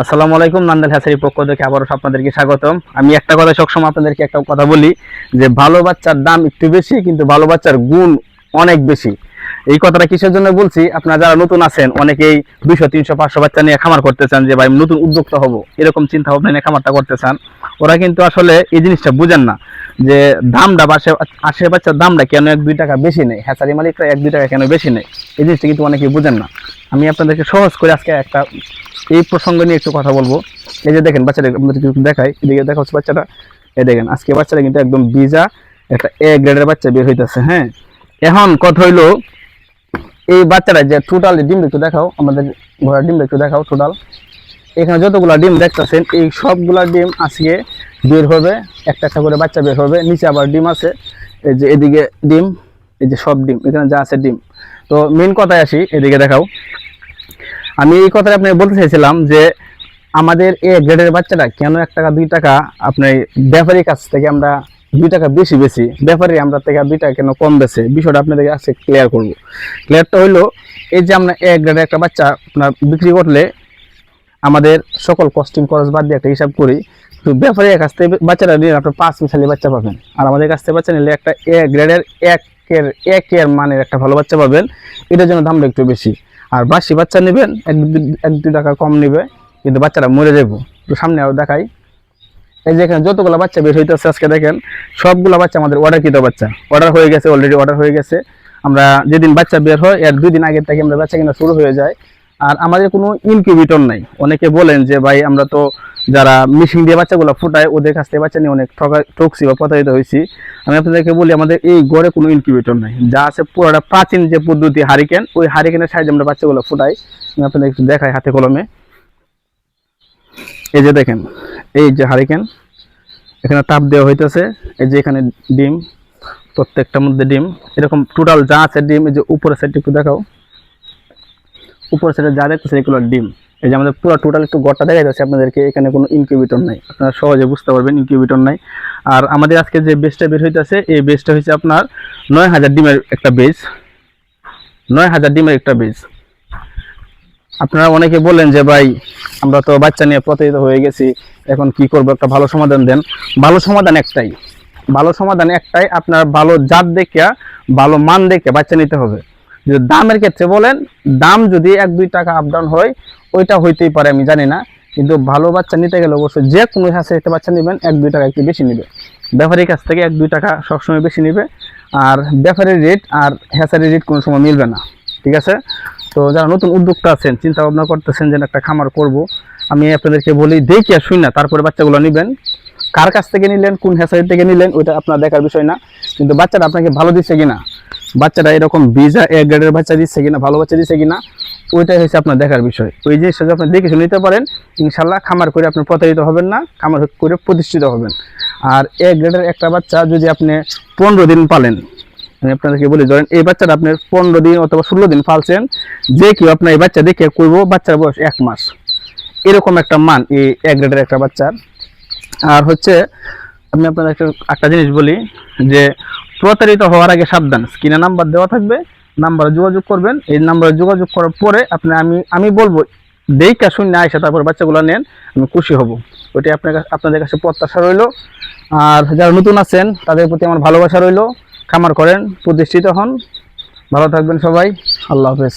আসসালামু আলাইকুম। নান্দাল হ্যাচারির পক্ষ থেকে আবারও আপনাদেরকে স্বাগতম। আমি একটা কথা সবসময় আপনাদেরকে একটা কথা বলি যে ভালো বাচ্চার দাম একটু বেশি, কিন্তু ভালো বাচ্চার গুণ অনেক বেশি। এই কথাটা কিসের জন্য বলছি, আপনারা যারা নতুন আছেন অনেকেই 200, 300, 500 বাচ্চা নিয়ে খামার করতে চান, যে ভাই নতুন উদ্যোক্তা হব, এরকম চিন্তা ভাবনা নিয়ে খামারটা করতে চান। ওরা কিন্তু আসলে এই জিনিসটা বুঝেন না যে দামটা আসে বাচ্চার দামটা কেন 1-2 টাকা বেশি নেই, হ্যাচারি মালিকরা 1-2 টাকা কেন বেশি নেই, এই জিনিসটা কিন্তু অনেকেই বুঝেন না। আমি আপনাদেরকে সহজ করে আজকে একটা এই প্রসঙ্গ নিয়ে একটু কথা বলবো। এই যে দেখেন বাচ্চাটা আপনাদেরকে একটু দেখাই, এদিকে দেখা হচ্ছে বাচ্চাটা, এই দেখেন আজকে বাচ্চাটা কিন্তু একদম বিজা একটা এ গ্রেডের বাচ্চা বের হইতেছে। হ্যাঁ, এখন কথা হইলো এই বাচ্চাটা যে টোটাল ডিম একটু দেখাও, আমাদের ঘোড়ার ডিম একটু দেখাও। টোটাল এখানে যতগুলা ডিম দেখতেছেন এই সবগুলা ডিম আজকে বের হবে, একটা একটা করে বাচ্চা বের হবে। নিচে আবার ডিম আছে, এই যে এদিকে ডিম, এই যে সব ডিম এখানে যা আছে ডিম। তো মেন কথায় আসি, এদিকে দেখাও। আমি এই কথাটা আপনাকে বলতে চাইছিলাম যে আমাদের এ গ্রেডের বাচ্চাটা কেন 1 টাকা 2 টাকা আপনার ব্যাপারীর কাছ থেকে আমরা 2 টাকা বেশি বেশি, ব্যাপারী আমরা থেকে 2 টাকা কেন কম বেছে, বিষয়টা আপনাদেরকে আজকে ক্লিয়ার করব। ক্লিয়ারটা হইলো এই যে আমরা এ গ্রেডের একটা বাচ্চা আপনার বিক্রি করলে আমাদের সকল কস্টিং খরচ বাদ দিয়ে একটা হিসাব করি, তো ব্যাপারীর কাছ থেকে বাচ্চাটা নিয়ে আপনার 5 মিশালি বাচ্চা পাবেন, আর আমাদের কাছ থেকে বাচ্চা নিলে একটা এ গ্রেডের একের মানের একটা ভালো বাচ্চা পাবেন। এটার জন্য দামটা একটু বেশি। আর বাসি বাচ্চা নেবেন 1-2 টাকা কম নেবে, কিন্তু বাচ্চাটা মরে যাবো। তো সামনে আরো দেখাই, এই যে এখানে যতগুলো বাচ্চা বের হইতেছে আজকে দেখেন সবগুলো বাচ্চা আমাদের অর্ডারকৃত বাচ্চা, অর্ডার হয়ে গেছে, অলরেডি অর্ডার হয়ে গেছে। আমরা যেদিন বাচ্চা বের হয় এর 2 দিন আগে থেকে আমরা বাচ্চা কিনা শুরু হয়ে যায়। আর আমাদের কোনো ইনকিউবেটর নাই। অনেকে বলেন যে ভাই আমরা তো যারা মেশিন দিয়ে বাচ্চাগুলো ফুটায় ওদের কাছ থেকে বাচ্চা নিয়ে অনেক ঠকছি বা প্রতারিত হয়েছি। আমি আপনাদেরকে বলি আমাদের এই গড়ে কোনো ইনকিউবেটর নাই, যা আছে পুরোটা প্রাচীন যে পদ্ধতি হারিকেন, ওই হারিকেনের সাহায্যে আমরা বাচ্চাগুলো ফুটাই। আমি আপনাদের একটু দেখাই হাতে কলমে। এই যে দেখেন, এই যে হারিকেন, এখানে তাপ দেওয়া হইতেছে, এই যে এখানে ডিম, প্রত্যেকটার মধ্যে ডিম এরকম টোটাল যা আছে ডিম। এই যে উপরের সাইডটা একটু দেখাও, উপরের সাইডে যা দেখতেছে এগুলো ডিম। এই যে আমাদের পুরো টোটাল একটু গড়টা দেখা যাচ্ছে আপনাদেরকে, এখানে কোনো ইনকিউবেটর নাই, আপনারা সহজে বুঝতে পারবেন ইনকিউবেটর নাই। আর আমাদের আজকে যে বেজটা বের হইতেছে এই বেজটা হচ্ছে আপনার 9000 ডিমের একটা বেজ, 9000 ডিমের একটা বেজ। আপনারা অনেকে বলেন যে ভাই আমরা তো বাচ্চা নিয়ে প্রতারিত হয়ে গেছি, এখন কি করব, একটা ভালো সমাধান দেন। ভালো সমাধান একটাই, ভালো সমাধান একটাই, আপনার ভালো জাত দেখে ভালো মান দেখে বাচ্চা নিতে হবে। যদি দামের ক্ষেত্রে বলেন, দাম যদি 1-2 টাকা আপ ডাউন হয় ওইটা হইতেই পারে, আমি জানি না, কিন্তু ভালো বাচ্চা নিতে গেলে অবশ্যই যে কোনো হ্যাচারিতে বাচ্চা নেবেন 1-2 টাকা একটু বেশি নেবে, ব্যাপারীর কাছ থেকে 1-2 টাকা সবসময় বেশি নেবে। আর ব্যাপারীর রেট আর হ্যাচারির রেট কোনো সময় মিলবে না, ঠিক আছে? তো যারা নতুন উদ্যোক্তা আছেন, চিন্তা ভাবনা করতেছেন যে একটা খামার করব, আমি আপনাদেরকে বলি দেখিয়া শুই না তারপরে বাচ্চাগুলো নেবেন। কার কাছ থেকে নিলেন, কোন হ্যাচারি থেকে নিলেন, ওইটা আপনার দেখার বিষয় না, কিন্তু বাচ্চাটা আপনাকে ভালো দিচ্ছে কিনা, বাচ্চাটা এরকম বিজা এ গ্রেডের বাচ্চা দিচ্ছে কিনা, ভালো বাচ্চা দিচ্ছে কিনা, ওইটাই হচ্ছে আপনার দেখার বিষয়। ওই জিনিসটা যদি আপনি দেখে শুনে নিতে পারেন, ইনশাল্লাহ খামার করে আপনি প্রতারিত হবেন না, খামার করে প্রতিষ্ঠিত হবেন। আর এ গ্রেডের একটা বাচ্চা যদি আপনি 15 দিন পালেন, আমি আপনাদেরকে বলি, ধরেন এই বাচ্চাটা আপনি 15 দিন অথবা 16 দিন পালছেন, যে কেউ আপনার এই বাচ্চা দেখে করব বাচ্চার বয়স 1 মাস, এরকম একটা মান এই এক গ্রেডের একটা বাচ্চার। আর হচ্ছে আমি আপনাদের একটা জিনিস বলি যে প্রতারিত হওয়ার আগে সাবধান, স্ক্রিনে নাম্বার দেওয়া থাকবে, নাম্বারে যোগাযোগ করবেন। এই নাম্বারে যোগাযোগ করার পরে আপনি আমি বলবো দেখা শুনে আইসা তারপরে বাচ্চাগুলো নেন, আমি খুশি হব। ওইটাই আপনাদের কাছে প্রত্যাশা রইল। আর যারা নতুন আছেন তাদের প্রতি আমার ভালোবাসা রইল। খামার করেন, প্রতিষ্ঠিত হন, ভালো থাকবেন সবাই। আল্লাহ হাফেজ।